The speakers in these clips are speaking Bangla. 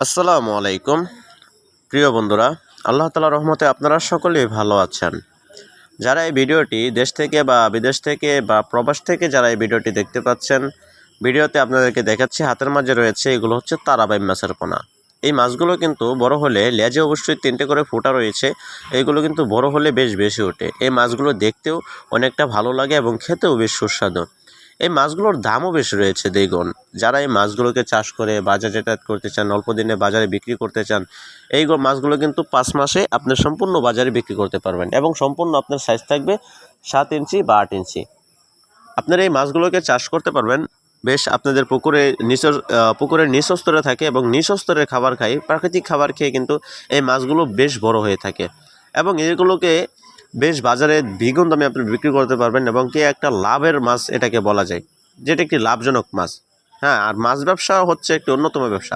আসসালামু আলাইকুম প্রিয় বন্ধুরা, আল্লাহ তাআলার রহমতে আপনারা সকলেই ভালো আছেন। যারা এই ভিডিওটি দেশ থেকে বা বিদেশ থেকে বা প্রবাস থেকে যারা এই ভিডিওটি দেখতে পাচ্ছেন, ভিডিওতে আপনাদেরকে দেখাচ্ছি হাতের মাঝে রয়েছে এগুলো হচ্ছে তারাবাইম মাছের পোনা। এই মাছগুলো কিন্তু বড় হলে লেজে অবশ্যই 3টে করে ফোঁটা রয়েছে, এইগুলো কিন্তু বড় হলে বেশ বেশি ওঠে। এই মাছগুলো দেখতেও অনেকটা ভালো লাগে এবং খেতেও বেশ সুস্বাদু। এই মাছগুলোর দামও বেশি রয়েছে দ্বিগুণ। যারা এই মাছগুলোকে চাষ করে বাজারজাত করতে চান, অল্প দিনে বাজারে বিক্রি করতে চান, এই মাছগুলো কিন্তু 5 মাসে আপনি সম্পূর্ণ বাজারে বিক্রি করতে পারবেন এবং সম্পূর্ণ আপনার সাইজ থাকবে 7 ইঞ্চি বা 8 ইঞ্চি। আপনারা এই মাছগুলোকে চাষ করতে পারবেন বেশ আপনাদের পুকুরের নিচ স্তরে থাকে এবং নিচ স্তরের খাবার খায়, প্রাকৃতিক খাবার খেয়ে কিন্তু এই মাছগুলো বেশ বড় হয়ে থাকে এবং এগুলোকে বেশ বাজারে দ্বিগুণ দামে আপনি বিক্রি করতে পারবেন এবং একটা লাভের মাছ এটাকে বলা যায়, যেটা একটি লাভজনক মাছ। হ্যাঁ, আর মাছ ব্যবসা হচ্ছে একটি অন্যতম ব্যবসা।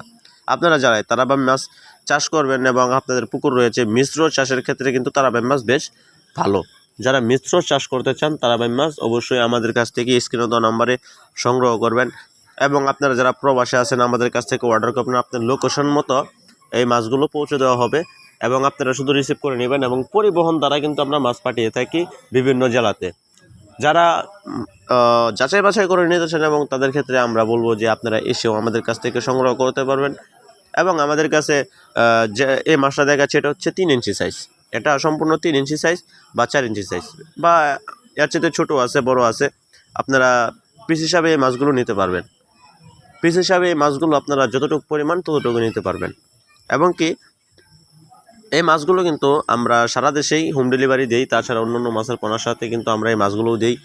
আপনারা যারা তারাবাইম মাছ চাষ করবেন এবং আপনাদের পুকুর রয়েছে, মিশ্র চাষের ক্ষেত্রে কিন্তু তারাবাইম মাছ বেশ ভালো। যারা মিশ্র চাষ করতে চান তারাবাইম মাছ অবশ্যই আমাদের কাছ থেকে স্ক্রিনে দেওয়া নম্বরে সংগ্রহ করবেন এবং আপনারা যারা প্রবাসে আছেন আমাদের কাছ থেকে অর্ডার করবেন, আপনার লোকেশন মতো এই মাছগুলো পৌঁছে দেওয়া হবে এবং আপনারা শুধু রিসিভ করে নেবেন এবং পরিবহন দ্বারা কিন্তু আমরা মাছ পাঠিয়ে থাকি বিভিন্ন জেলাতে। যারা যাচাই বাছাই করে নিতে চান এবং তাদের ক্ষেত্রে আমরা বলবো যে আপনারা এসেও আমাদের কাছ থেকে সংগ্রহ করতে পারবেন এবং আমাদের কাছে যে এই মাছটা দেখাচ্ছে এটা হচ্ছে 3 ইঞ্চি সাইজ। এটা সম্পূর্ণ 3 ইঞ্চি সাইজ বা 4 ইঞ্চি সাইজ বা এর চেয়ে ছোটো আছে, বড় আছে। আপনারা পিস হিসাবে এই মাছগুলো নিতে পারবেন। পিস হিসাবে এই মাছগুলো আপনারা যতটুকু পরিমাণ ততটুকু নিতে পারবেন এবং কি এই মাছগুলো কিন্তু আমরা সারা দেশেই হোম ডেলিভারি দিই। তাছাড়া অন্যান্য মাছের পোনার সাথে কিন্তু আমরা এই মাছগুলোও দিই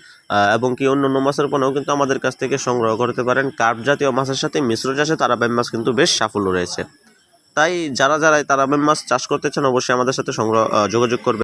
এবং কি অন্যান্য মাছের পোনাও কিন্তু আমাদের কাছ থেকে সংগ্রহ করতে পারেন। কার্প জাতীয় মাছের সাথে মিশ্র চাষে তারাবাইম মাছ কিন্তু বেশ সাফল্য রয়েছে। তাই যারা তারাবাইম মাছ চাষ করতে চান অবশ্যই আমাদের সাথে যোগাযোগ করবেন।